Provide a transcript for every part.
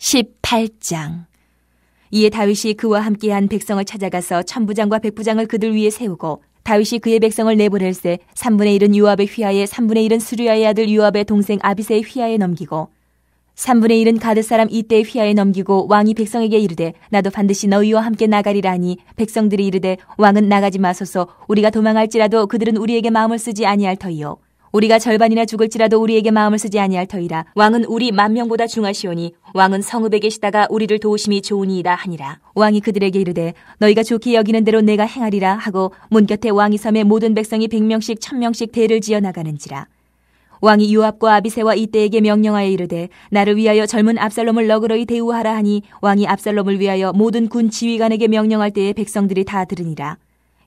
18장. 이에 다윗이 그와 함께한 백성을 찾아가서 천부장과 백부장을 그들 위에 세우고 다윗이 그의 백성을 내보낼세 3분의 1은 요압의 휘하에 3분의 1은 스루야의 아들 요압의 동생 아비새의 휘하에 넘기고 3분의 1은 가드 사람 이때의 휘하에 넘기고 왕이 백성에게 이르되 나도 반드시 너희와 함께 나가리라 하니 백성들이 이르되 왕은 나가지 마소서. 우리가 도망할지라도 그들은 우리에게 마음을 쓰지 아니할 터이요 우리가 절반이나 죽을지라도 우리에게 마음을 쓰지 아니할 터이라. 왕은 우리 10,000명보다 중하시오니 왕은 성읍에 계시다가 우리를 도우심이 좋으니이다 하니라. 왕이 그들에게 이르되 너희가 좋게 여기는 대로 내가 행하리라 하고 문 곁에 왕이 섬에 모든 백성이 100명씩 1000명씩 대를 지어 나가는지라. 왕이 요압과 아비새와 이때에게 명령하여 이르되 나를 위하여 젊은 압살롬을 너그러이 대우하라 하니 왕이 압살롬을 위하여 모든 군 지휘관에게 명령할 때에 백성들이 다 들으니라.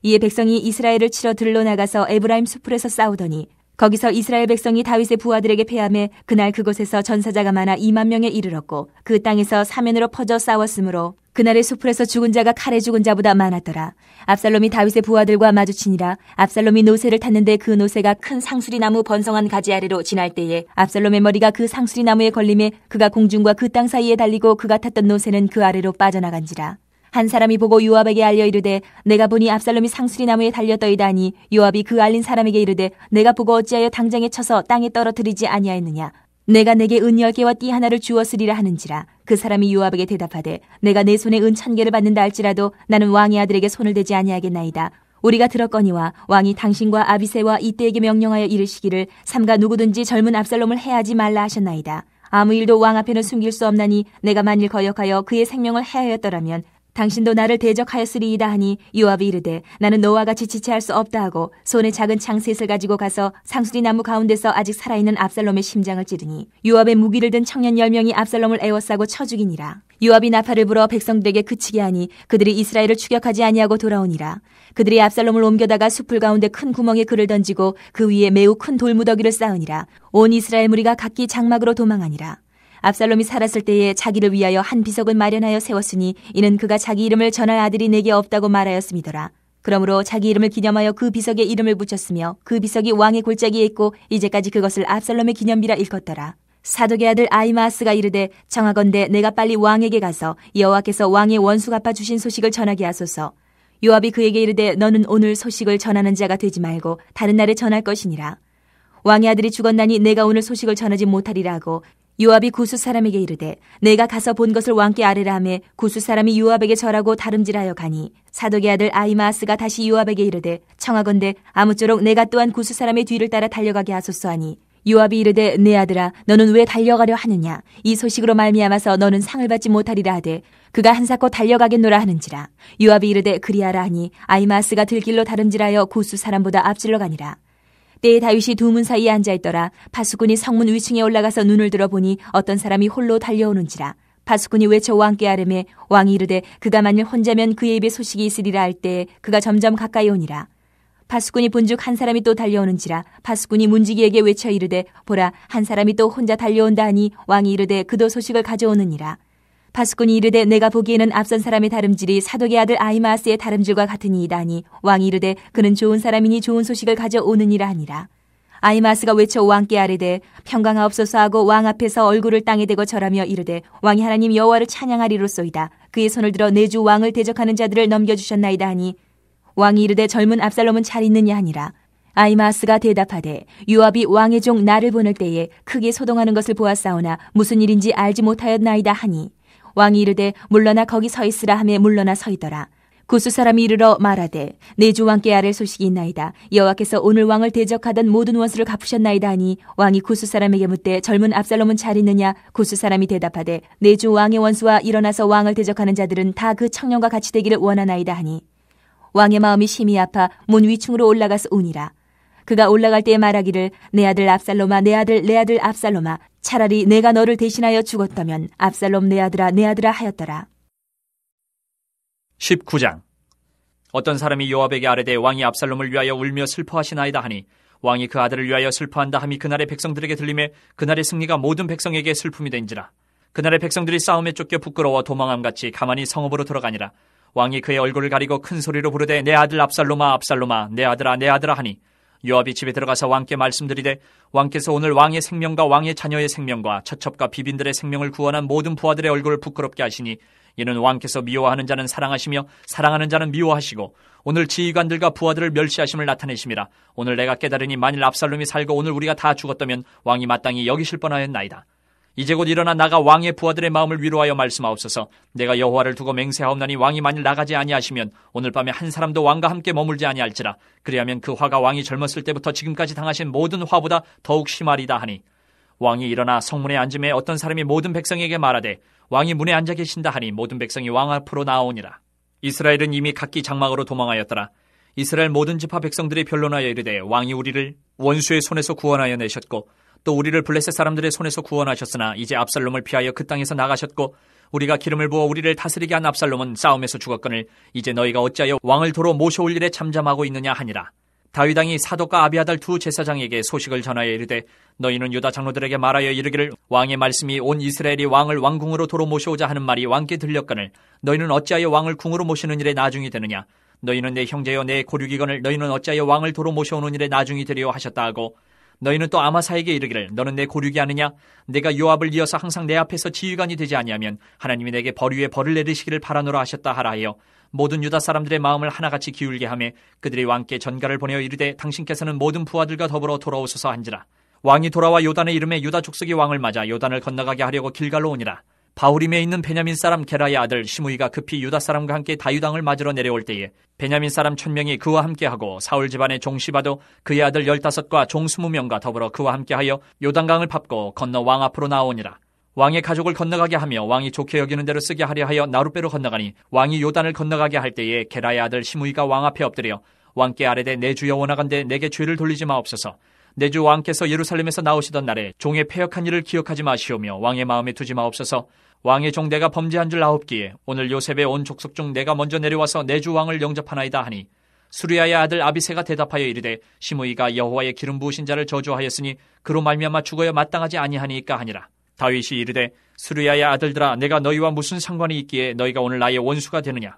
이에 백성이 이스라엘을 치러 들러 나가서 에브라임 수풀에서 싸우더니 거기서 이스라엘 백성이 다윗의 부하들에게 패하매 그날 그곳에서 전사자가 많아 20,000명에 이르렀고 그 땅에서 사면으로 퍼져 싸웠으므로 그날의 수풀에서 죽은 자가 칼에 죽은 자보다 많았더라. 압살롬이 다윗의 부하들과 마주치니라. 압살롬이 노새를 탔는데 그 노새가 큰 상수리 나무 번성한 가지 아래로 지날 때에 압살롬의 머리가 그 상수리 나무에 걸림에 그가 공중과 그 땅 사이에 달리고 그가 탔던 노새는 그 아래로 빠져나간지라. 한 사람이 보고 요압에게 알려 이르되 내가 보니 압살롬이 상수리 나무에 달렸더이다 하니 요압이 그 알린 사람에게 이르되 내가 보고 어찌하여 당장에 쳐서 땅에 떨어뜨리지 아니하였느냐. 내가 내게 은 10개와 띠 하나를 주었으리라 하는지라. 그 사람이 요압에게 대답하되 내가 내 손에 은 1,000개를 받는다 할지라도 나는 왕의 아들에게 손을 대지 아니하겠나이다. 우리가 들었거니와 왕이 당신과 아비새와 이때에게 명령하여 이르시기를 삼가 누구든지 젊은 압살롬을 해하지 말라 하셨나이다. 아무 일도 왕 앞에는 숨길 수 없나니 내가 만일 거역하여 그의 생명을 해하였더라면 당신도 나를 대적하였으리이다 하니 요압이 이르되 나는 너와 같이 지체할 수 없다 하고 손에 작은 창 셋을 가지고 가서 상수리 나무 가운데서 아직 살아있는 압살롬의 심장을 찌르니 요압의 무기를 든 청년 10명이 압살롬을 에워싸고 쳐 죽이니라. 요압이 나팔을 불어 백성들에게 그치게 하니 그들이 이스라엘을 추격하지 아니하고 돌아오니라. 그들이 압살롬을 옮겨다가 숲을 가운데 큰 구멍에 그를 던지고 그 위에 매우 큰 돌무더기를 쌓으니라. 온 이스라엘 무리가 각기 장막으로 도망하니라. 압살롬이 살았을 때에 자기를 위하여 한 비석을 마련하여 세웠으니 이는 그가 자기 이름을 전할 아들이 내게 없다고 말하였음이더라. 그러므로 자기 이름을 기념하여 그 비석에 이름을 붙였으며 그 비석이 왕의 골짜기에 있고 이제까지 그것을 압살롬의 기념비라 일컫더라. 사독의 아들 아히마아스가 이르되 청하건대 내가 빨리 왕에게 가서 여호와께서 왕의 원수 갚아 주신 소식을 전하게 하소서. 요압이 그에게 이르되 너는 오늘 소식을 전하는 자가 되지 말고 다른 날에 전할 것이니라. 왕의 아들이 죽었나니 내가 오늘 소식을 전하지 못하리라 하고 요압이 구스 사람에게 이르되 내가 가서 본 것을 왕께 아뢰라 하매 구스 사람이 요압에게 절하고 다름질하여 가니 사독의 아들 아히마아스가 다시 요압에게 이르되 청하건대 아무쪼록 내가 또한 구스 사람의 뒤를 따라 달려가게 하소서 하니 요압이 이르되 내 아들아 너는 왜 달려가려 하느냐. 이 소식으로 말미암아서 너는 상을 받지 못하리라 하되 그가 한사코 달려가겠노라 하는지라. 요압이 이르되 그리하라 하니 아히마아스가 들길로 다름질하여 구스 사람보다 앞질러 가니라. 때에 다윗이 두 문 사이에 앉아있더라. 파수꾼이 성문 위층에 올라가서 눈을 들어보니 어떤 사람이 홀로 달려오는지라. 파수꾼이 외쳐 왕께 아뢰매 왕이 이르되 그가 만일 혼자면 그의 입에 소식이 있으리라 할 때에 그가 점점 가까이 오니라. 파수꾼이 본즉 한 사람이 또 달려오는지라. 파수꾼이 문지기에게 외쳐 이르되 보라 한 사람이 또 혼자 달려온다 하니 왕이 이르되 그도 소식을 가져오느니라. 파수꾼이 이르되 내가 보기에는 앞선 사람의 다름질이 사독의 아들 아히마아스의 다름질과 같으니이다 하니 왕이 이르되 그는 좋은 사람이니 좋은 소식을 가져오느니라 하니라. 아히마아스가 외쳐 왕께 아뢰되 평강하옵소서 하고 왕 앞에서 얼굴을 땅에 대고 절하며 이르되 왕이 하나님 여호와를 찬양하리로소이다. 그의 손을 들어 내 주 왕을 대적하는 자들을 넘겨주셨나이다 하니 왕이 이르되 젊은 압살롬은 잘 있느냐 하니라. 아히마아스가 대답하되 요압이 왕의 종 나를 보낼 때에 크게 소동하는 것을 보았사오나 무슨 일인지 알지 못하였나이다 하니 왕이 이르되 물러나 거기 서 있으라 하며 물러나 서 있더라. 구스 사람이 이르러 말하되 내 주 왕께 아랠 소식이 있나이다. 여호와께서 오늘 왕을 대적하던 모든 원수를 갚으셨나이다 하니 왕이 구스 사람에게 묻되 젊은 압살롬은 잘 있느냐. 구스 사람이 대답하되 내 주 왕의 원수와 일어나서 왕을 대적하는 자들은 다 그 청년과 같이 되기를 원하나이다 하니 왕의 마음이 심히 아파 문 위층으로 올라가서 우니라. 그가 올라갈 때에 말하기를 내 아들 압살롬아 내 아들 압살롬아 차라리 내가 너를 대신하여 죽었다면 압살롬 내 아들아 하였더라. 19장. 어떤 사람이 요압에게 아뢰되 왕이 압살롬을 위하여 울며 슬퍼하시나이다 하니 왕이 그 아들을 위하여 슬퍼한다 함이 그날의 백성들에게 들리매 그날의 승리가 모든 백성에게 슬픔이 된지라. 그날의 백성들이 싸움에 쫓겨 부끄러워 도망함같이 가만히 성읍으로 들어가니라. 왕이 그의 얼굴을 가리고 큰 소리로 부르되 내 아들 압살롬아 압살롬아 내 아들아 하니 요압이 집에 들어가서 왕께 말씀드리되 왕께서 오늘 왕의 생명과 왕의 자녀의 생명과 처첩과 비빈들의 생명을 구원한 모든 부하들의 얼굴을 부끄럽게 하시니 이는 왕께서 미워하는 자는 사랑하시며 사랑하는 자는 미워하시고 오늘 지휘관들과 부하들을 멸시하심을 나타내심이라. 오늘 내가 깨달으니 만일 압살롬이 살고 오늘 우리가 다 죽었다면 왕이 마땅히 여기실 뻔하였나이다. 이제 곧 일어나 나가 왕의 부하들의 마음을 위로하여 말씀하옵소서. 내가 여호와를 두고 맹세하옵나니 왕이 만일 나가지 아니하시면 오늘 밤에 한 사람도 왕과 함께 머물지 아니할지라. 그리하면 그 화가 왕이 젊었을 때부터 지금까지 당하신 모든 화보다 더욱 심하리다 하니 왕이 일어나 성문에 앉음에 어떤 사람이 모든 백성에게 말하되 왕이 문에 앉아 계신다 하니 모든 백성이 왕 앞으로 나아오니라. 이스라엘은 이미 각기 장막으로 도망하였더라. 이스라엘 모든 지파 백성들이 변론하여 이르되 왕이 우리를 원수의 손에서 구원하여 내셨고 또 우리를 블레셋 사람들의 손에서 구원하셨으나 이제 압살롬을 피하여 그 땅에서 나가셨고 우리가 기름을 부어 우리를 다스리게 한 압살롬은 싸움에서 죽었거늘 이제 너희가 어찌하여 왕을 도로 모셔올 일에 잠잠하고 있느냐 하니라. 다윗 왕이 사독과 아비아달 두 제사장에게 소식을 전하여 이르되 너희는 유다 장로들에게 말하여 이르기를 왕의 말씀이 온 이스라엘이 왕을 왕궁으로 도로 모셔오자 하는 말이 왕께 들렸거늘 너희는 어찌하여 왕을 궁으로 모시는 일에 나중이 되느냐. 너희는 내 형제여 내 고륙이거늘 너희는 어찌하여 왕을 도로 모셔오는 일에 나중이 되려 하셨다 하고 너희는 또 아마사에게 이르기를 너는 내 고륙이 아느냐. 내가 요압을 이어서 항상 내 앞에서 지휘관이 되지 아니하면 하나님이 내게 벌 위에 벌을 내리시기를 바라노라 하셨다 하라 하여 모든 유다 사람들의 마음을 하나같이 기울게 하며 그들이 왕께 전가를 보내어 이르되 당신께서는 모든 부하들과 더불어 돌아오소서 한지라. 왕이 돌아와 요단의 이름에 유다 족속이 왕을 맞아 요단을 건너가게 하려고 길갈로 오니라. 바후림에 있는 베냐민 사람 게라의 아들 시므이가 급히 유다 사람과 함께 다윗왕을 맞으러 내려올 때에 베냐민 사람 1000명이 그와 함께하고 사울 집안의 종 시바도 그의 아들 15과 종 20명과 더불어 그와 함께하여 요단강을 밟고 건너 왕 앞으로 나오니라. 왕의 가족을 건너가게 하며 왕이 좋게 여기는 대로 쓰게 하려 하여 나룻배로 건너가니 왕이 요단을 건너가게 할 때에 게라의 아들 시므이가 왕 앞에 엎드려 왕께 아뢰되 내 주여 원하건대 내게 죄를 돌리지 마옵소서. 내 주 왕께서 예루살렘에서 나오시던 날에 종의 패역한 일을 기억하지 마시오며 왕의 마음에 두지 마옵소서. 왕의 종 내가 범죄한 줄 아옵기에 오늘 요셉의 온 족속 중 내가 먼저 내려와서 내 주 왕을 영접하나이다 하니 수리아의 아들 아비새가 대답하여 이르되 시므이가 여호와의 기름 부으신 자를 저주하였으니 그로 말미암아 죽어야 마땅하지 아니하니까 하니라. 다윗이 이르되 수리아의 아들들아 내가 너희와 무슨 상관이 있기에 너희가 오늘 나의 원수가 되느냐.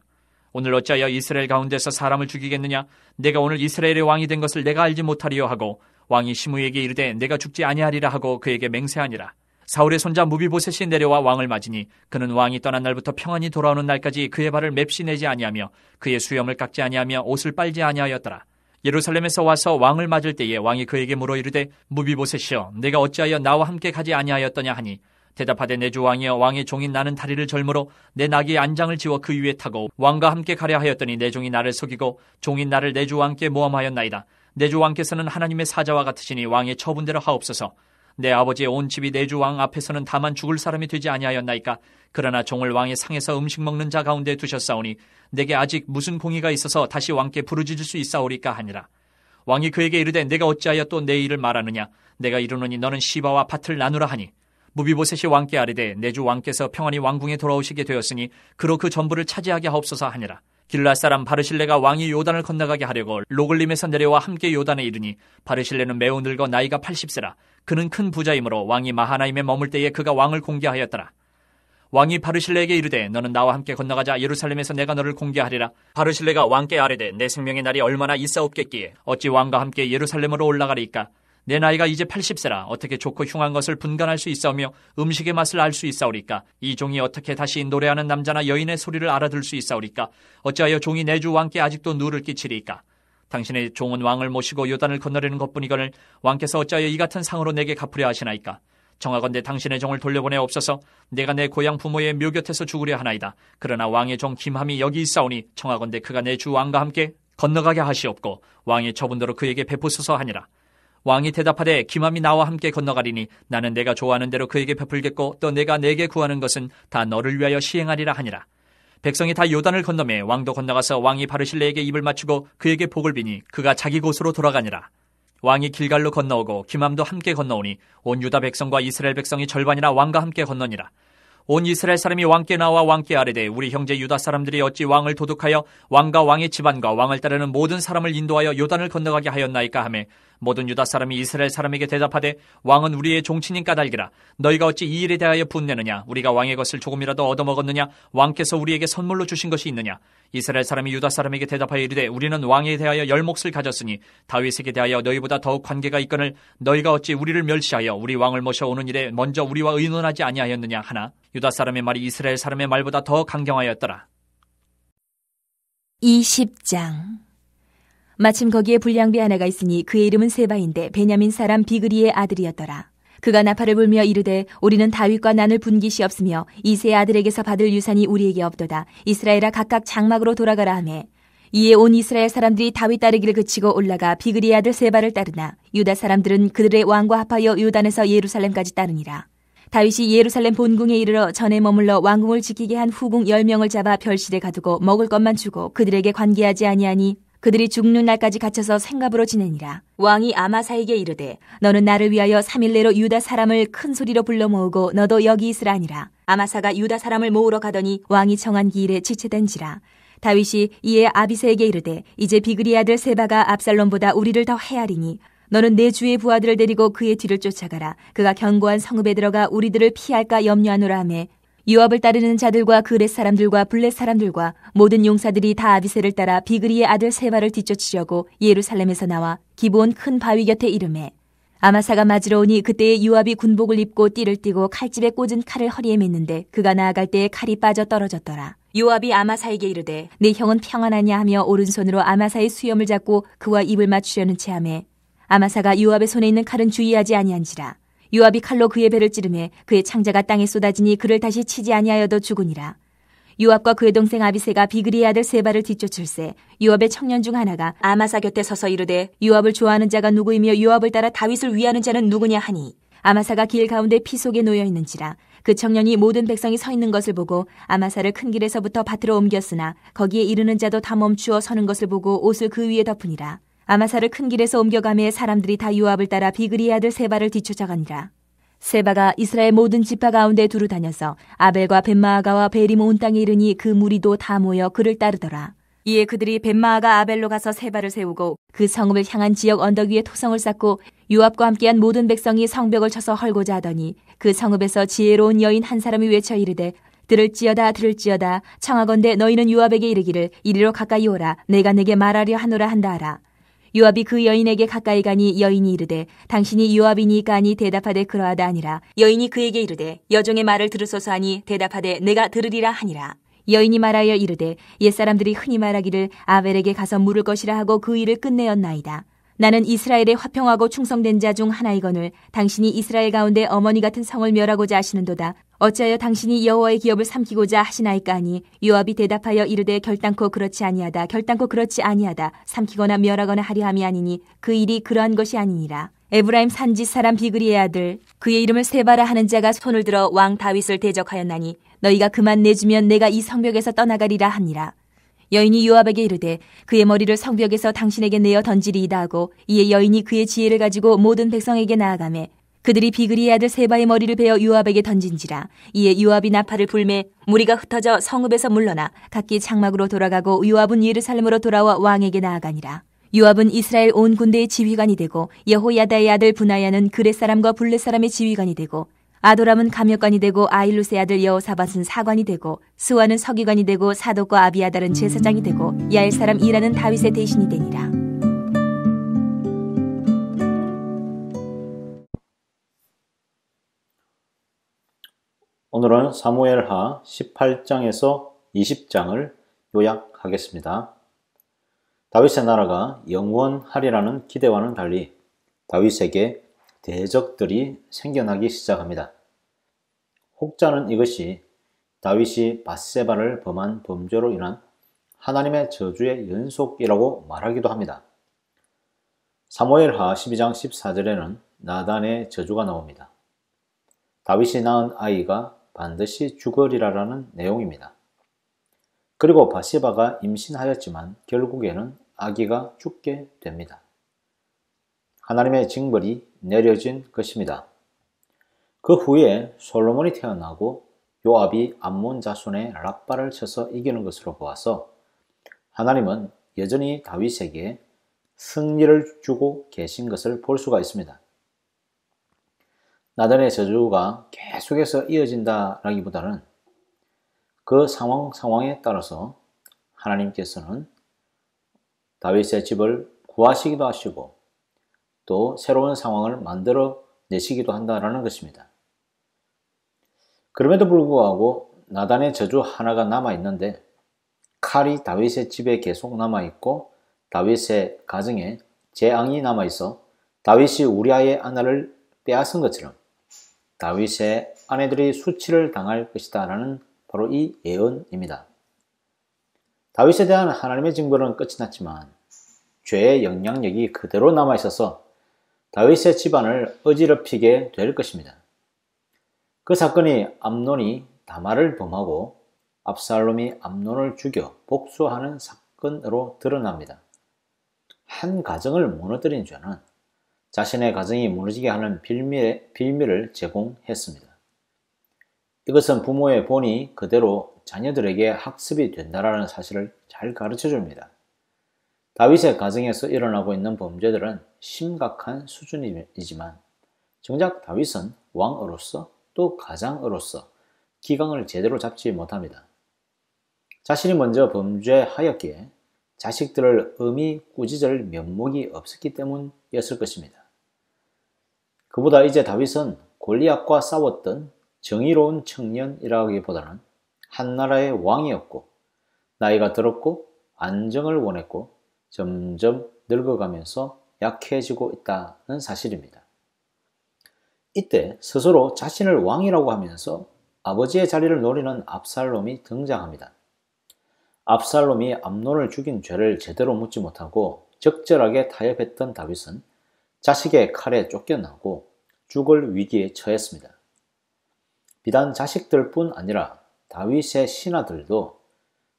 오늘 어찌하여 이스라엘 가운데서 사람을 죽이겠느냐. 내가 오늘 이스라엘의 왕이 된 것을 내가 알지 못하리요 하고 왕이 시므이에게 이르되 내가 죽지 아니하리라 하고 그에게 맹세하니라. 사울의 손자 무비보셋이 내려와 왕을 맞으니 그는 왕이 떠난 날부터 평안히 돌아오는 날까지 그의 발을 맵시 내지 아니하며 그의 수염을 깎지 아니하며 옷을 빨지 아니하였더라. 예루살렘에서 와서 왕을 맞을 때에 왕이 그에게 물어 이르되 무비보셋이여 내가 어찌하여 나와 함께 가지 아니하였더냐 하니 대답하되 내 주 왕이여 왕의 종인 나는 다리를 절므로 내 나귀의 안장을 지워 그 위에 타고 왕과 함께 가려 하였더니 내 종이 나를 속이고 종인 나를 내 주 왕께 모함하였나이다. 내 주 왕께서는 하나님의 사자와 같으시니 왕의 처분대로 하옵소서. 내 아버지의 온 집이 내 주 왕 앞에서는 다만 죽을 사람이 되지 아니하였나이까. 그러나 종을 왕의 상에서 음식 먹는 자 가운데 두셨사오니 내게 아직 무슨 공의가 있어서 다시 왕께 부르짖을 수 있사오리까 하니라. 왕이 그에게 이르되 내가 어찌하여 또 내 일을 말하느냐. 내가 이르노니 너는 시바와 밭을 나누라 하니 무비보셋이 왕께 아뢰되 내 주 왕께서 평안히 왕궁에 돌아오시게 되었으니 그로 그 전부를 차지하게 하옵소서 하니라. 길앗 사람 바르실레가 왕이 요단을 건너가게 하려고 로글림에서 내려와 함께 요단에 이르니 바르실레는 매우 늙어 나이가 80세라. 그는 큰 부자이므로 왕이 마하나임에 머물 때에 그가 왕을 공개하였더라. 왕이 바르실레에게 이르되 너는 나와 함께 건너가자. 예루살렘에서 내가 너를 공개하리라. 바르실레가 왕께 아뢰되 내 생명의 날이 얼마나 있사옵겠기에 어찌 왕과 함께 예루살렘으로 올라가리이까. 내 나이가 이제 80세라. 어떻게 좋고 흉한 것을 분간할 수 있사오며 음식의 맛을 알 수 있사오리까. 이 종이 어떻게 다시 노래하는 남자나 여인의 소리를 알아들 수 있사오리까. 어찌하여 종이 내 주 왕께 아직도 누를 끼치리이까. 당신의 종은 왕을 모시고 요단을 건너려는 것뿐이거늘 왕께서 어찌하여 이 같은 상으로 내게 갚으려 하시나이까. 청하건대 당신의 종을 돌려보내옵소서. 내가 내 고향 부모의 묘 곁에서 죽으려 하나이다. 그러나 왕의 종 김함이 여기 있사오니 청하건대 그가 내 주 왕과 함께 건너가게 하시옵고 왕의 처분대로 그에게 베푸소서 하니라. 왕이 대답하되 김함이 나와 함께 건너가리니 나는 내가 좋아하는 대로 그에게 베풀겠고 또 내가 내게 구하는 것은 다 너를 위하여 시행하리라 하니라. 백성이 다 요단을 건너매 왕도 건너가서 왕이 바르실레에게 입을 맞추고 그에게 복을 비니 그가 자기 곳으로 돌아가니라. 왕이 길갈로 건너오고 김함도 함께 건너오니 온 유다 백성과 이스라엘 백성이 절반이나 왕과 함께 건너니라. 온 이스라엘 사람이 왕께 나와 왕께 아뢰되 우리 형제 유다 사람들이 어찌 왕을 도둑하여 왕과 왕의 집안과 왕을 따르는 모든 사람을 인도하여 요단을 건너가게 하였나이까 하매 모든 유다 사람이 이스라엘 사람에게 대답하되 왕은 우리의 종친인 까닭이라 너희가 어찌 이 일에 대하여 분내느냐 우리가 왕의 것을 조금이라도 얻어먹었느냐 왕께서 우리에게 선물로 주신 것이 있느냐 이스라엘 사람이 유다 사람에게 대답하여 이르되 우리는 왕에 대하여 열 몫을 가졌으니 다윗에게 대하여 너희보다 더욱 관계가 있거늘 너희가 어찌 우리를 멸시하여 우리 왕을 모셔오는 일에 먼저 우리와 의논하지 아니하였느냐 하나 유다 사람의 말이 이스라엘 사람의 말보다 더 강경하였더라. 20장. 마침 거기에 불량배 하나가 있으니 그의 이름은 세바인데 베냐민 사람 비그리의 아들이었더라. 그가 나팔을 불며 이르되 우리는 다윗과 난을 분깃이없으며 이새의 아들에게서 받을 유산이 우리에게 없도다. 이스라엘아 각각 장막으로 돌아가라 하매 이에 온 이스라엘 사람들이 다윗 따르기를 그치고 올라가 비그리의 아들 세바를 따르나 유다 사람들은 그들의 왕과 합하여 요단에서 예루살렘까지 따르니라. 다윗이 예루살렘 본궁에 이르러 전에 머물러 왕궁을 지키게 한 후궁 10명을 잡아 별실에 가두고 먹을 것만 주고 그들에게 관계하지 아니하니 그들이 죽는 날까지 갇혀서 생갑으로 지내니라. 왕이 아마사에게 이르되 너는 나를 위하여 3일 내로 유다 사람을 큰 소리로 불러 모으고 너도 여기 있으라 하니라. 아마사가 유다 사람을 모으러 가더니 왕이 정한 기일에 지체된지라. 다윗이 이에 아비새에게 이르되 이제 비그리의 아들 세바가 압살롬보다 우리를 더 해하리니 너는 내 주의 부하들을 데리고 그의 뒤를 쫓아가라. 그가 견고한 성읍에 들어가 우리들을 피할까 염려하노라 하매 요압을 따르는 자들과 그렛 사람들과 블렛 사람들과 모든 용사들이 다 아비새를 따라 비그리의 아들 세바를 뒤쫓으려고 예루살렘에서 나와 기브온 큰 바위 곁에 이르매 아마사가 맞으러 오니 그때에 요압이 군복을 입고 띠를 띠고 칼집에 꽂은 칼을 허리에 맸는데 그가 나아갈 때에 칼이 빠져 떨어졌더라. 요압이 아마사에게 이르되 내 형은 평안하냐 하며 오른손으로 아마사의 수염을 잡고 그와 입을 맞추려는 체하매 아마사가 요압의 손에 있는 칼은 주의하지 아니한지라. 요압이 칼로 그의 배를 찌르매 그의 창자가 땅에 쏟아지니 그를 다시 치지 아니하여도 죽으니라. 요압과 그의 동생 아비새가 비그리의 아들 세바를 뒤쫓을세 요압의 청년 중 하나가 아마사 곁에 서서 이르되 요압을 좋아하는 자가 누구이며 요압을 따라 다윗을 위하는 자는 누구냐 하니 아마사가 길 가운데 피 속에 놓여 있는지라. 그 청년이 모든 백성이 서 있는 것을 보고 아마사를 큰 길에서부터 밭으로 옮겼으나 거기에 이르는 자도 다 멈추어 서는 것을 보고 옷을 그 위에 덮으니라. 아마사를 큰 길에서 옮겨가매 사람들이 다 요압을 따라 비그리의 아들 세바를 뒤쫓아가니라. 세바가 이스라엘 모든 지파 가운데 두루 다녀서 아벨과 벳마아가와 베림 온 땅에 이르니 그 무리도 다 모여 그를 따르더라. 이에 그들이 벳마아가 아벨로 가서 세바를 세우고 그 성읍을 향한 지역 언덕 위에 토성을 쌓고 요압과 함께한 모든 백성이 성벽을 쳐서 헐고자 하더니 그 성읍에서 지혜로운 여인 한 사람이 외쳐 이르되 들을지어다 들을지어다 청하건대 너희는 요압에게 이르기를 이리로 가까이 오라 내가 내게 말하려 하노라 한다 하라. 요압이 그 여인에게 가까이 가니 여인이 이르되 당신이 요압이니까 하니 대답하되 그러하다 아니라. 여인이 그에게 이르되 여종의 말을 들으소서 하니 대답하되 내가 들으리라 하니라. 여인이 말하여 이르되 옛사람들이 흔히 말하기를 아벨에게 가서 물을 것이라 하고 그 일을 끝내었나이다. 나는 이스라엘의 화평하고 충성된 자 중 하나이거늘 당신이 이스라엘 가운데 어머니 같은 성을 멸하고자 하시는도다. 어찌하여 당신이 여호와의 기업을 삼키고자 하시나이까 하니 요압이 대답하여 이르되 결단코 그렇지 아니하다 결단코 그렇지 아니하다 삼키거나 멸하거나 하려 함이 아니니 그 일이 그러한 것이 아니니라. 에브라임 산지 사람 비그리의 아들 그의 이름을 세바라 하는 자가 손을 들어 왕 다윗을 대적하였나니 너희가 그만 내주면 내가 이 성벽에서 떠나가리라 하니라. 여인이 요압에게 이르되 그의 머리를 성벽에서 당신에게 내어 던지리이다 하고 이에 여인이 그의 지혜를 가지고 모든 백성에게 나아가매 그들이 비그리의 아들 세바의 머리를 베어 요압에게 던진지라. 이에 요압이 나팔을 불매 무리가 흩어져 성읍에서 물러나 각기 장막으로 돌아가고 요압은 예루살렘으로 돌아와 왕에게 나아가니라. 요압은 이스라엘 온 군대의 지휘관이 되고 여호야다의 아들 브나야는 그렛 사람과 블렛 사람의 지휘관이 되고 아도람은 감역관이 되고 아일루스의 아들 여호사밧은 사관이 되고 스와는 서기관이 되고 사독과 아비아달은 제사장이 되고 야엘 사람 이라는 다윗의 대신이 되니라. 오늘은 사무엘하 18장에서 20장을 요약하겠습니다. 다윗의 나라가 영원하리라는 기대와는 달리 다윗에게 대적들이 생겨나기 시작합니다. 혹자는 이것이 다윗이 밧세바를 범한 범죄로 인한 하나님의 저주의 연속이라고 말하기도 합니다. 사무엘하 12장 14절에는 나단의 저주가 나옵니다. 다윗이 낳은 아이가 반드시 죽으리라라는 내용입니다. 그리고 밧세바가 임신하였지만 결국에는 아기가 죽게 됩니다. 하나님의 징벌이 내려진 것입니다. 그 후에 솔로몬이 태어나고 요압이 암몬 자손의 랍바를 쳐서 이기는 것으로 보아서 하나님은 여전히 다윗에게 승리를 주고 계신 것을 볼 수가 있습니다. 나단의 저주가 계속해서 이어진다라기보다는 그 상황에 따라서 하나님께서는 다윗의 집을 구하시기도 하시고 또 새로운 상황을 만들어 내시기도 한다라는 것입니다. 그럼에도 불구하고 나단의 저주 하나가 남아있는데 칼이 다윗의 집에 계속 남아있고 다윗의 가정에 재앙이 남아있어 다윗이 우리아의 아내를 빼앗은 것처럼 다윗의 아내들이 수치를 당할 것이다 라는 바로 이 예언입니다. 다윗에 대한 하나님의 징벌은 끝이 났지만 죄의 영향력이 그대로 남아있어서 다윗의 집안을 어지럽히게 될 것입니다. 그 사건이 암논이 다말을 범하고 압살롬이 암논을 죽여 복수하는 사건으로 드러납니다. 한 가정을 무너뜨린 죄는 자신의 가정이 무너지게 하는 빌미를 제공했습니다. 이것은 부모의 본이 그대로 자녀들에게 학습이 된다는 사실을 잘 가르쳐 줍니다. 다윗의 가정에서 일어나고 있는 범죄들은 심각한 수준이지만 정작 다윗은 왕으로서 또 가장으로서 기강을 제대로 잡지 못합니다. 자신이 먼저 범죄하였기에 자식들을 음히 꾸짖을 면목이 없었기 때문이었을 것입니다. 그보다 이제 다윗은 골리앗과 싸웠던 정의로운 청년이라기보다는 한 나라의 왕이었고 나이가 들었고 안정을 원했고 점점 늙어가면서 약해지고 있다는 사실입니다. 이때 스스로 자신을 왕이라고 하면서 아버지의 자리를 노리는 압살롬이 등장합니다. 압살롬이 암논을 죽인 죄를 제대로 묻지 못하고 적절하게 타협했던 다윗은 자식의 칼에 쫓겨나고 죽을 위기에 처했습니다. 비단 자식들뿐 아니라 다윗의 신하들도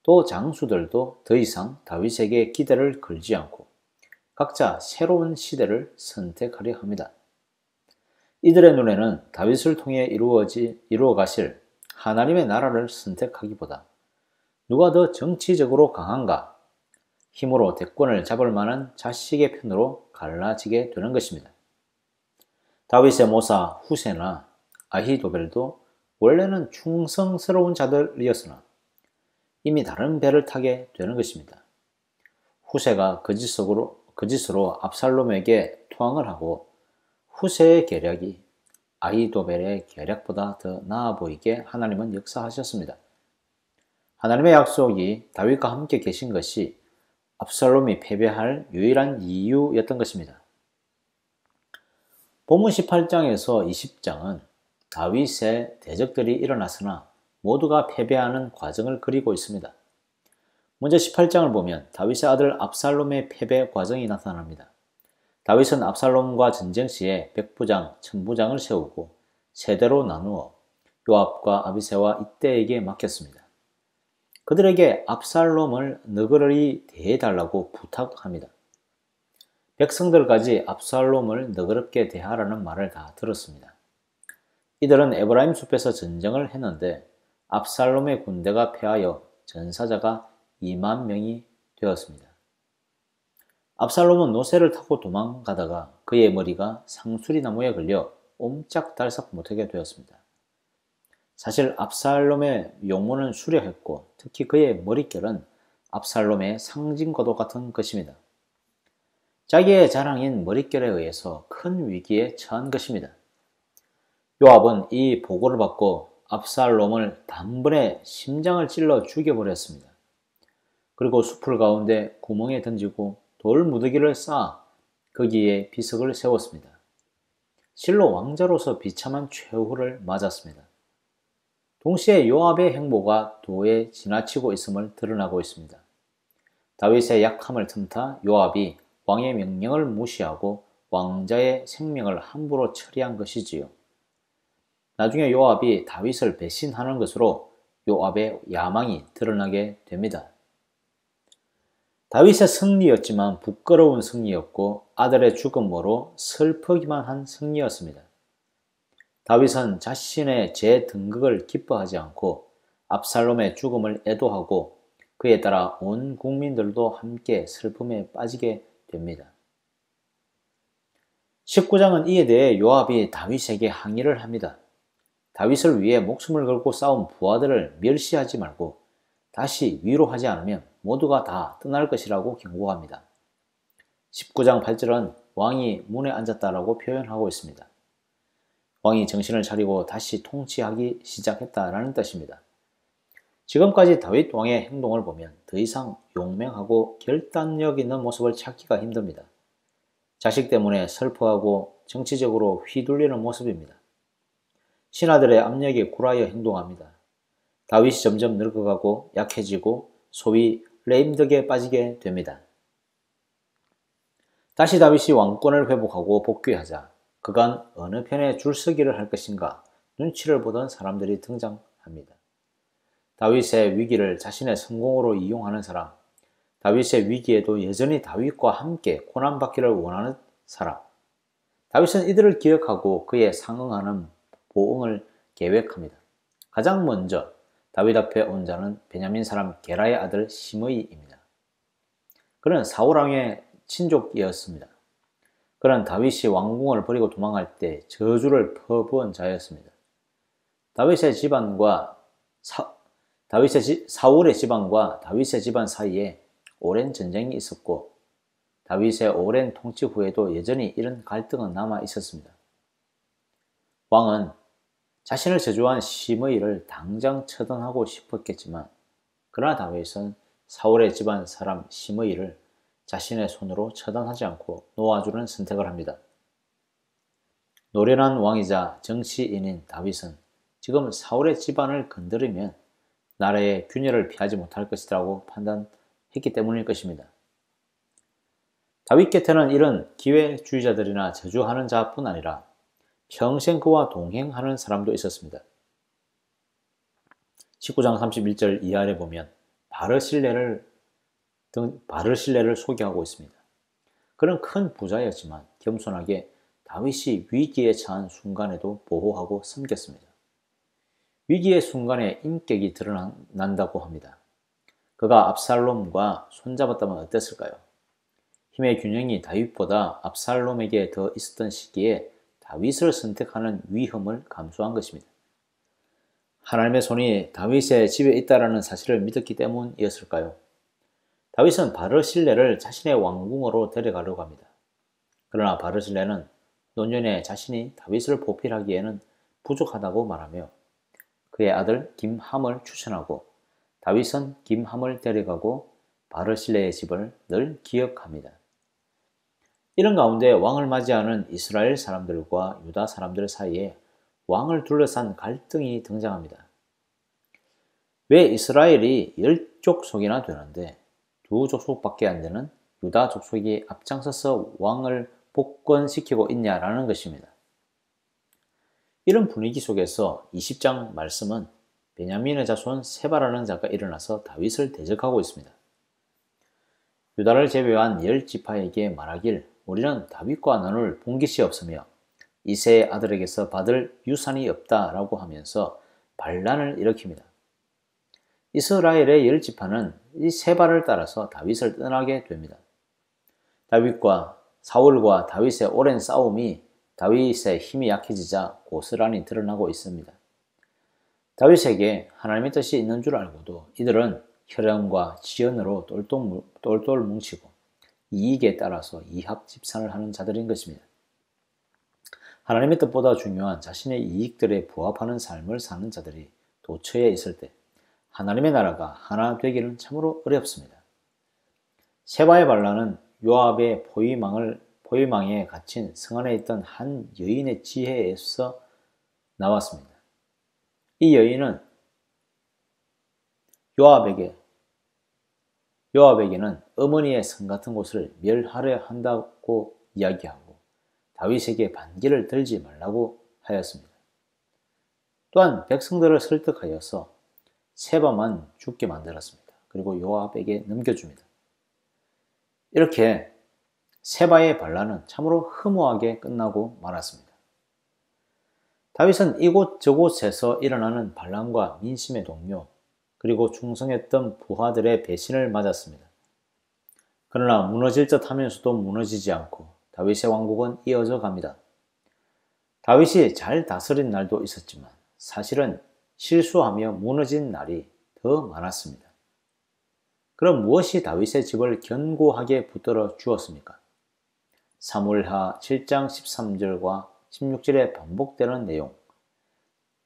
또 장수들도 더 이상 다윗에게 기대를 걸지 않고 각자 새로운 시대를 선택하려 합니다. 이들의 눈에는 다윗을 통해 이루어 가실 하나님의 나라를 선택하기보다 누가 더 정치적으로 강한가, 힘으로 대권을 잡을 만한 자식의 편으로 갈라지게 되는 것입니다. 다윗의 모사 후세나 아히도벨도 원래는 충성스러운 자들이었으나 이미 다른 배를 타게 되는 것입니다. 후세가 거짓으로 압살롬에게 투항을 하고 후세의 계략이 아히도벨의 계략보다 더 나아 보이게 하나님은 역사하셨습니다. 하나님의 약속이 다윗과 함께 계신 것이 압살롬이 패배할 유일한 이유였던 것입니다. 본문 18장에서 20장은 다윗의 대적들이 일어났으나 모두가 패배하는 과정을 그리고 있습니다. 먼저 18장을 보면 다윗의 아들 압살롬의 패배 과정이 나타납니다. 다윗은 압살롬과 전쟁 시에 백부장, 천부장을 세우고 세대로 나누어 요압과 아비새와 이때에게 맡겼습니다. 그들에게 압살롬을 너그러이 대해달라고 부탁합니다. 백성들까지 압살롬을 너그럽게 대하라는 말을 다 들었습니다. 이들은 에브라임 숲에서 전쟁을 했는데 압살롬의 군대가 패하여 전사자가 2만 명이 되었습니다. 압살롬은 노새를 타고 도망가다가 그의 머리가 상수리 나무에 걸려 옴짝달싹 못하게 되었습니다. 사실 압살롬의 용모는 수려했고 특히 그의 머릿결은 압살롬의 상징과도 같은 것입니다. 자기의 자랑인 머릿결에 의해서 큰 위기에 처한 것입니다. 요압은 이 보고를 받고 압살롬을 단번에 심장을 찔러 죽여버렸습니다. 그리고 숲을 가운데 구멍에 던지고 돌 무더기를 쌓아 거기에 비석을 세웠습니다. 실로 왕자로서 비참한 최후를 맞았습니다. 동시에 요압의 행보가 도에 지나치고 있음을 드러나고 있습니다. 다윗의 약함을 틈타 요압이 왕의 명령을 무시하고 왕자의 생명을 함부로 처리한 것이지요. 나중에 요압이 다윗을 배신하는 것으로 요압의 야망이 드러나게 됩니다. 다윗의 승리였지만 부끄러운 승리였고 아들의 죽음으로 슬프기만 한 승리였습니다. 다윗은 자신의 재등극을 기뻐하지 않고 압살롬의 죽음을 애도하고 그에 따라 온 국민들도 함께 슬픔에 빠지게 됩니다. 19장은 이에 대해 요압이 다윗에게 항의를 합니다. 다윗을 위해 목숨을 걸고 싸운 부하들을 멸시하지 말고 다시 위로하지 않으면 모두가 다 떠날 것이라고 경고합니다. 19장 8절은 왕이 문에 앉았다라고 표현하고 있습니다. 왕이 정신을 차리고 다시 통치하기 시작했다라는 뜻입니다. 지금까지 다윗 왕의 행동을 보면 더 이상 용맹하고 결단력 있는 모습을 찾기가 힘듭니다. 자식 때문에 슬퍼하고 정치적으로 휘둘리는 모습입니다. 신하들의 압력에 굴하여 행동합니다. 다윗이 점점 늙어가고 약해지고 소위 레임덕에 빠지게 됩니다. 다시 다윗이 왕권을 회복하고 복귀하자 그간 어느 편에 줄서기를 할 것인가 눈치를 보던 사람들이 등장합니다. 다윗의 위기를 자신의 성공으로 이용하는 사람, 다윗의 위기에도 여전히 다윗과 함께 고난받기를 원하는 사람, 다윗은 이들을 기억하고 그에 상응하는 보응을 계획합니다. 가장 먼저 다윗 앞에 온 자는 베냐민 사람 게라의 아들 시므이입니다. 그는 사울왕의 친족이었습니다. 그는 다윗이 왕궁을 버리고 도망할 때 저주를 퍼부은 자였습니다. 사울의 집안과 다윗의 집안 사이에 오랜 전쟁이 있었고 다윗의 오랜 통치 후에도 여전히 이런 갈등은 남아 있었습니다. 왕은 자신을 저주한 시므이를 당장 처단하고 싶었겠지만 그러나 다윗은 사울의 집안 사람 시므이를 자신의 손으로 처단하지 않고 놓아주는 선택을 합니다. 노련한 왕이자 정치인인 다윗은 지금 사울의 집안을 건드리면 나라의 균열을 피하지 못할 것이라고 판단했기 때문일 것입니다. 다윗 곁에는 이런 기회주의자들이나 저주하는 자뿐 아니라 평생 그와 동행하는 사람도 있었습니다. 19장 31절 이하에 보면 바르실레를 소개하고 있습니다. 그는 큰 부자였지만 겸손하게 다윗이 위기에 처한 순간에도 보호하고 섬겼습니다. 위기의 순간에 인격이 드러난다고 합니다. 그가 압살롬과 손잡았다면 어땠을까요? 힘의 균형이 다윗보다 압살롬에게 더 있었던 시기에 다윗을 선택하는 위험을 감수한 것입니다. 하나님의 손이 다윗의 집에 있다라는 사실을 믿었기 때문이었을까요? 다윗은 바르실레를 자신의 왕궁으로 데려가려고 합니다. 그러나 바르실레는 노년에 자신이 다윗을 보필하기에는 부족하다고 말하며 그의 아들 김함을 추천하고 다윗은 김함을 데려가고 바르실레의 집을 늘 기억합니다. 이런 가운데 왕을 맞이하는 이스라엘 사람들과 유다 사람들 사이에 왕을 둘러싼 갈등이 등장합니다. 왜 이스라엘이 10족속이나 되는데 2족속밖에 안 되는 유다 족속이 앞장서서 왕을 복권시키고 있냐라는 것입니다. 이런 분위기 속에서 20장 말씀은 베냐민의 자손 세바라는 자가 일어나서 다윗을 대적하고 있습니다. 유다를 제외한 10지파에게 말하길 우리는 다윗과 나눌 본깃이 없으며 이새의 아들에게서 받을 유산이 없다라고 하면서 반란을 일으킵니다. 이스라엘의 10지파는 이 세바를 따라서 다윗을 떠나게 됩니다. 사울과 다윗의 오랜 싸움이 다윗의 힘이 약해지자 고스란히 드러나고 있습니다. 다윗에게 하나님의 뜻이 있는 줄 알고도 이들은 혈연과 지연으로 똘똘 뭉치고 이익에 따라서 이합집산을 하는 자들인 것입니다. 하나님의 뜻보다 중요한 자신의 이익들에 부합하는 삶을 사는 자들이 도처에 있을 때 하나님의 나라가 하나 되기는 참으로 어렵습니다. 세바의 반란은 요압의 포위망에 갇힌 성 안에 있던 한 여인의 지혜에서 나왔습니다. 이 여인은 요압에게는 어머니의 성 같은 곳을 멸하려 한다고 이야기하고 다윗에게 반기를 들지 말라고 하였습니다. 또한 백성들을 설득하여서 세바만 죽게 만들었습니다. 그리고 요압에게 넘겨줍니다. 이렇게 세바의 반란은 참으로 허무하게 끝나고 말았습니다. 다윗은 이곳저곳에서 일어나는 반란과 민심의 동요, 그리고 충성했던 부하들의 배신을 맞았습니다. 그러나 무너질 듯 하면서도 무너지지 않고 다윗의 왕국은 이어져 갑니다. 다윗이 잘 다스린 날도 있었지만 사실은 실수하며 무너진 날이 더 많았습니다. 그럼 무엇이 다윗의 집을 견고하게 붙들어 주었습니까? 사무엘하 7장 13절과 16절에 반복되는 내용,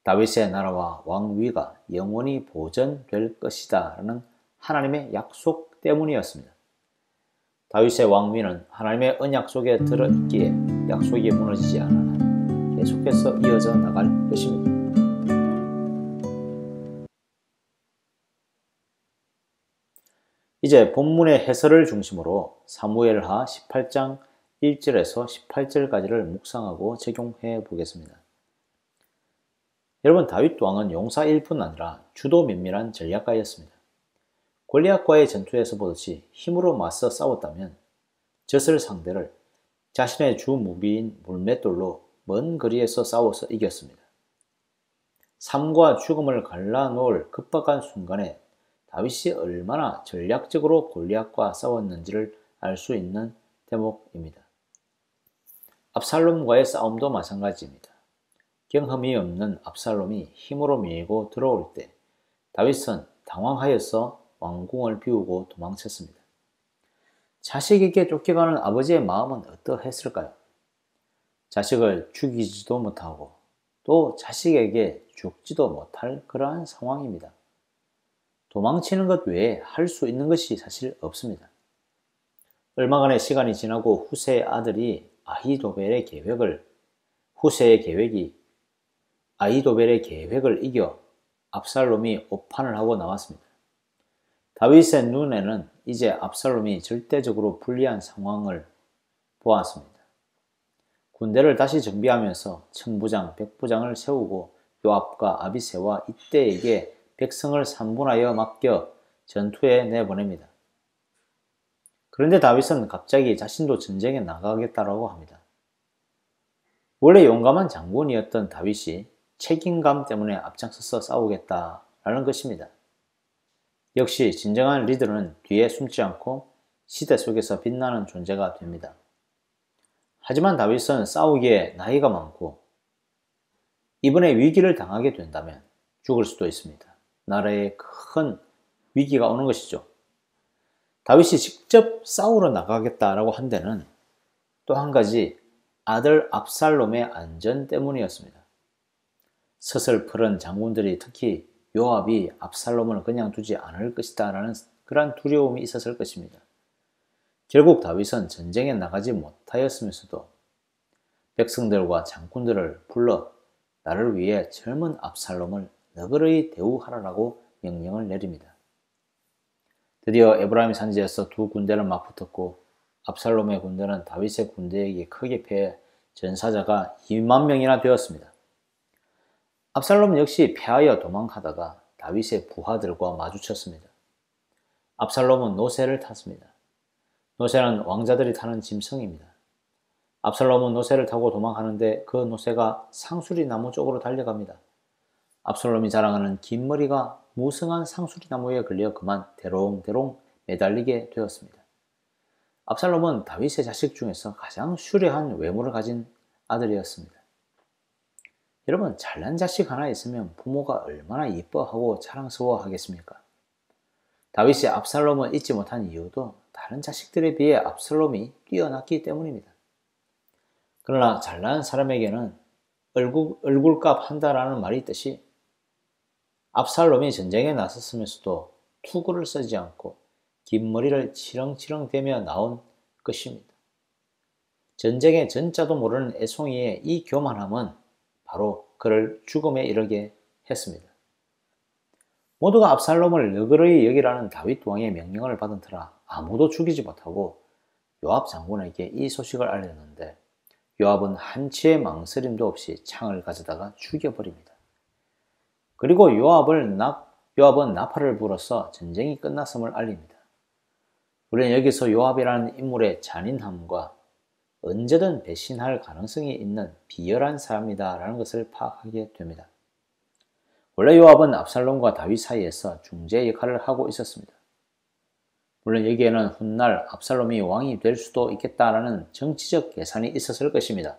다윗의 나라와 왕위가 영원히 보존될 것이다 라는 하나님의 약속 때문이었습니다. 다윗의 왕위는 하나님의 언약 속에 들어있기에 약속이 무너지지 않은 한 계속해서 이어져 나갈 것입니다. 이제 본문의 해설을 중심으로 사무엘하 18장 1절에서 18절까지를 묵상하고 적용해 보겠습니다. 여러분, 다윗 왕은 용사일 뿐 아니라 주도 면밀한 전략가였습니다. 골리앗과의 전투에서 보듯이 힘으로 맞서 싸웠다면 젖을 상대를 자신의 주 무기인 물맷돌로 먼 거리에서 싸워서 이겼습니다. 삶과 죽음을 갈라놓을 급박한 순간에 다윗이 얼마나 전략적으로 골리앗과 싸웠는지를 알 수 있는 대목입니다. 압살롬과의 싸움도 마찬가지입니다. 경험이 없는 압살롬이 힘으로 밀고 들어올 때 다윗은 당황하여서 왕궁을 비우고 도망쳤습니다. 자식에게 쫓겨가는 아버지의 마음은 어떠했을까요? 자식을 죽이지도 못하고 또 자식에게 죽지도 못할 그러한 상황입니다. 도망치는 것 외에 할 수 있는 것이 사실 없습니다. 얼마간의 시간이 지나고 후세의 아들이 아히도벨의 계획을 이겨 압살롬이 오판을 하고 나왔습니다. 다윗의 눈에는 이제 압살롬이 절대적으로 불리한 상황을 보았습니다. 군대를 다시 정비하면서 천부장, 백부장을 세우고 요압과 아비새와 이때에게 백성을 산분하여 맡겨 전투에 내보냅니다. 그런데 다윗은 갑자기 자신도 전쟁에 나가겠다라고 합니다. 원래 용감한 장군이었던 다윗이 책임감 때문에 앞장서서 싸우겠다라는 것입니다. 역시 진정한 리더는 뒤에 숨지 않고 시대 속에서 빛나는 존재가 됩니다. 하지만 다윗은 싸우기에 나이가 많고 이번에 위기를 당하게 된다면 죽을 수도 있습니다. 나라에 큰 위기가 오는 것이죠. 다윗이 직접 싸우러 나가겠다라고 한 데는 또 한 가지 아들 압살롬의 안전 때문이었습니다. 서슬푸른 장군들이 특히 요압이 압살롬을 그냥 두지 않을 것이다 라는 그런 두려움이 있었을 것입니다. 결국 다윗은 전쟁에 나가지 못하였으면서도 백성들과 장군들을 불러 나를 위해 젊은 압살롬을 너그러이 대우하라고 명령을 내립니다. 드디어 에브라임 산지에서 두 군대를 맞붙었고 압살롬의 군대는 다윗의 군대에게 크게 패해 전사자가 2만 명이나 되었습니다. 압살롬 역시 패하여 도망하다가 다윗의 부하들과 마주쳤습니다. 압살롬은 노새를 탔습니다. 노새는 왕자들이 타는 짐승입니다. 압살롬은 노새를 타고 도망하는데 그 노새가 상수리 나무 쪽으로 달려갑니다. 압살롬이 자랑하는 긴 머리가 무성한 상수리 나무에 걸려 그만 대롱대롱 매달리게 되었습니다. 압살롬은 다윗의 자식 중에서 가장 수려한 외모를 가진 아들이었습니다. 여러분, 잘난 자식 하나 있으면 부모가 얼마나 이뻐하고 자랑스러워 하겠습니까? 다윗이 압살롬을 잊지 못한 이유도 다른 자식들에 비해 압살롬이 뛰어났기 때문입니다. 그러나 잘난 사람에게는 얼굴값 한다라는 말이 있듯이 압살롬이 전쟁에 나섰으면서도 투구를 쓰지 않고 긴 머리를 치렁치렁 대며 나온 것입니다. 전쟁의 전자도 모르는 애송이의 이 교만함은 바로 그를 죽음에 이르게 했습니다. 모두가 압살롬을 너그러이 여기라는 다윗 왕의 명령을 받은 터라 아무도 죽이지 못하고 요압 장군에게 이 소식을 알렸는데 요압은 한치의 망설임도 없이 창을 가져다가 죽여버립니다. 그리고 요압은 나팔을 불어서 전쟁이 끝났음을 알립니다. 우리는 여기서 요압이라는 인물의 잔인함과 언제든 배신할 가능성이 있는 비열한 사람이다 라는 것을 파악하게 됩니다. 원래 요압은 압살롬과 다윗 사이에서 중재 역할을 하고 있었습니다. 물론 여기에는 훗날 압살롬이 왕이 될 수도 있겠다라는 정치적 계산이 있었을 것입니다.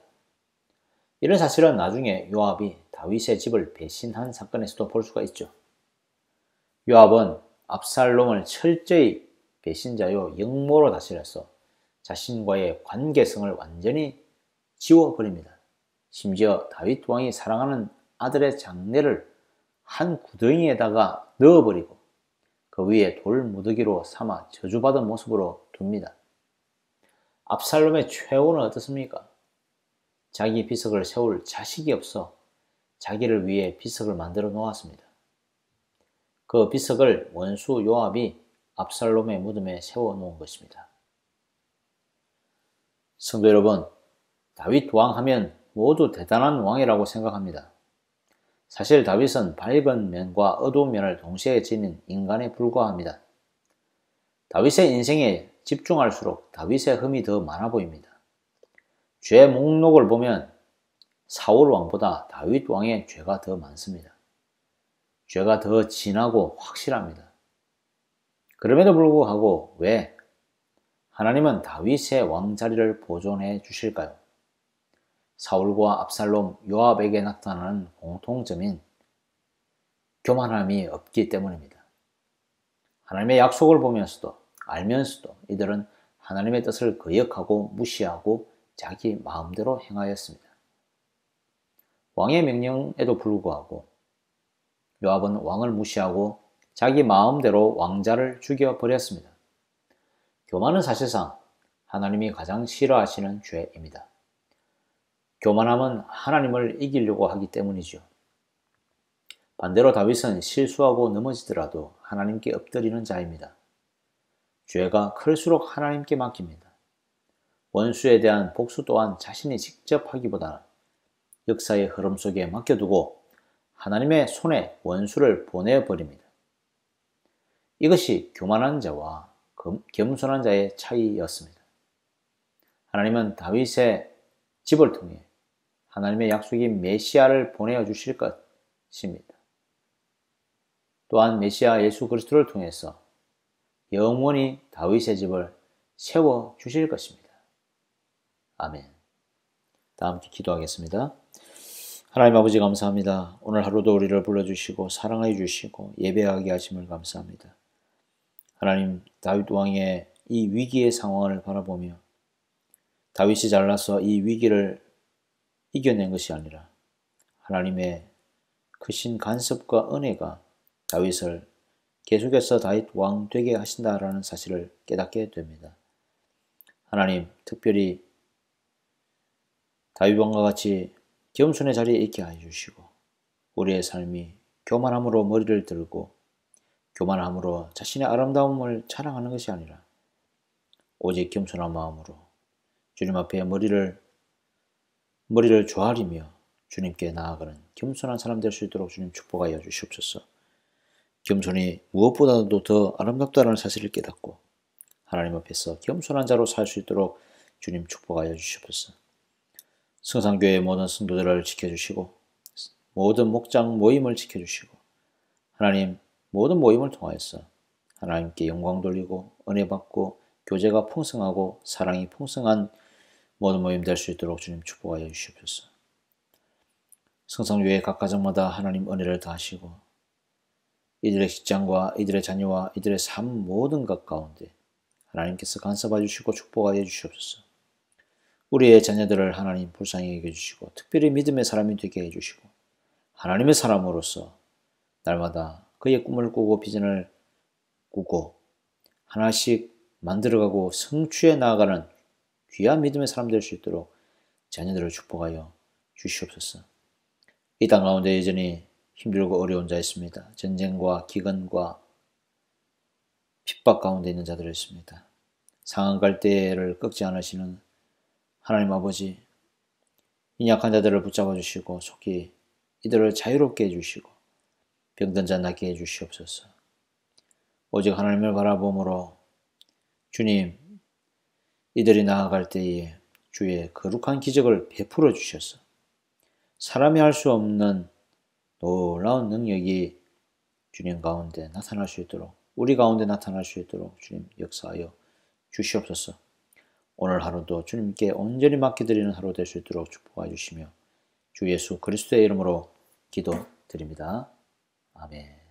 이런 사실은 나중에 요압이 다윗의 집을 배신한 사건에서도 볼 수가 있죠. 요압은 압살롬을 철저히 배신자요 역모로 다스려서 자신과의 관계성을 완전히 지워버립니다. 심지어 다윗 왕이 사랑하는 아들의 장례를 한 구덩이에다가 넣어버리고 그 위에 돌 무더기로 삼아 저주받은 모습으로 둡니다. 압살롬의 최후는 어떻습니까? 자기 비석을 세울 자식이 없어 자기를 위해 비석을 만들어 놓았습니다. 그 비석을 원수 요압이 압살롬의 무덤에 세워놓은 것입니다. 성도 여러분, 다윗 왕 하면 모두 대단한 왕이라고 생각합니다. 사실 다윗은 밝은 면과 어두운 면을 동시에 지닌 인간에 불과합니다. 다윗의 인생에 집중할수록 다윗의 흠이 더 많아 보입니다. 죄 목록을 보면 사울 왕보다 다윗 왕의 죄가 더 많습니다. 죄가 더 진하고 확실합니다. 그럼에도 불구하고 왜 하나님은 다윗의 왕자리를 보존해 주실까요? 사울과 압살롬, 요압에게 나타나는 공통점인 교만함이 없기 때문입니다. 하나님의 약속을 보면서도 알면서도 이들은 하나님의 뜻을 거역하고 무시하고 자기 마음대로 행하였습니다. 왕의 명령에도 불구하고 요압은 왕을 무시하고 자기 마음대로 왕자를 죽여버렸습니다. 교만은 사실상 하나님이 가장 싫어하시는 죄입니다. 교만함은 하나님을 이기려고 하기 때문이죠. 반대로 다윗은 실수하고 넘어지더라도 하나님께 엎드리는 자입니다. 죄가 클수록 하나님께 맡깁니다. 원수에 대한 복수 또한 자신이 직접 하기보다는 역사의 흐름 속에 맡겨두고 하나님의 손에 원수를 보내버립니다. 이것이 교만한 자와 겸손한 자의 차이였습니다. 하나님은 다윗의 집을 통해 하나님의 약속인 메시아를 보내어 주실 것입니다. 또한 메시아 예수 그리스도를 통해서 영원히 다윗의 집을 세워 주실 것입니다. 아멘. 다 함께 기도하겠습니다. 하나님 아버지 감사합니다. 오늘 하루도 우리를 불러주시고 사랑해 주시고 예배하게 하심을 감사합니다. 하나님, 다윗 왕의 이 위기의 상황을 바라보며 다윗이 잘나서 이 위기를 이겨낸 것이 아니라 하나님의 크신 간섭과 은혜가 다윗을 계속해서 다윗 왕 되게 하신다라는 사실을 깨닫게 됩니다. 하나님, 특별히 다윗 왕과 같이 겸손의 자리에 있게 해주시고 우리의 삶이 교만함으로 머리를 들고 교만함으로 자신의 아름다움을 자랑하는 것이 아니라 오직 겸손한 마음으로 주님 앞에 머리를 조아리며 주님께 나아가는 겸손한 사람 될 수 있도록 주님 축복하여 주시옵소서. 겸손이 무엇보다도 더 아름답다는 사실을 깨닫고 하나님 앞에서 겸손한 자로 살 수 있도록 주님 축복하여 주시옵소서. 성산교회의 모든 성도들을 지켜주시고 모든 목장 모임을 지켜주시고 하나님 모든 모임을 통하여서 하나님께 영광 돌리고 은혜 받고 교제가 풍성하고 사랑이 풍성한 모든 모임 될 수 있도록 주님 축복하여 주시옵소서. 성산교회 각 가정마다 하나님 은혜를 다하시고 이들의 직장과 이들의 자녀와 이들의 삶 모든 것 가운데 하나님께서 간섭해 주시고 축복하여 주시옵소서. 우리의 자녀들을 하나님 불쌍히 여겨주시고 특별히 믿음의 사람이 되게 해주시고 하나님의 사람으로서 날마다 그의 꿈을 꾸고 비전을 꾸고 하나씩 만들어가고 성취해 나아가는 귀한 믿음의 사람 될 수 있도록 자녀들을 축복하여 주시옵소서. 이 땅 가운데 여전히 힘들고 어려운 자 있습니다. 전쟁과 기근과 핍박 가운데 있는 자들이 있습니다. 상한 갈대를 꺾지 않으시는 하나님 아버지, 이 약한 자들을 붙잡아 주시고 속히 이들을 자유롭게 해주시고 병든 자 낫게 해주시옵소서. 오직 하나님을 바라봄으로 주님, 이들이 나아갈 때에 주의 거룩한 기적을 베풀어 주셔서 사람이 할 수 없는 놀라운 능력이 주님 가운데 나타날 수 있도록, 우리 가운데 나타날 수 있도록 주님 역사하여 주시옵소서. 오늘 하루도 주님께 온전히 맡겨드리는 하루 될 수 있도록 축복해 주시며 주 예수 그리스도의 이름으로 기도드립니다. 아멘.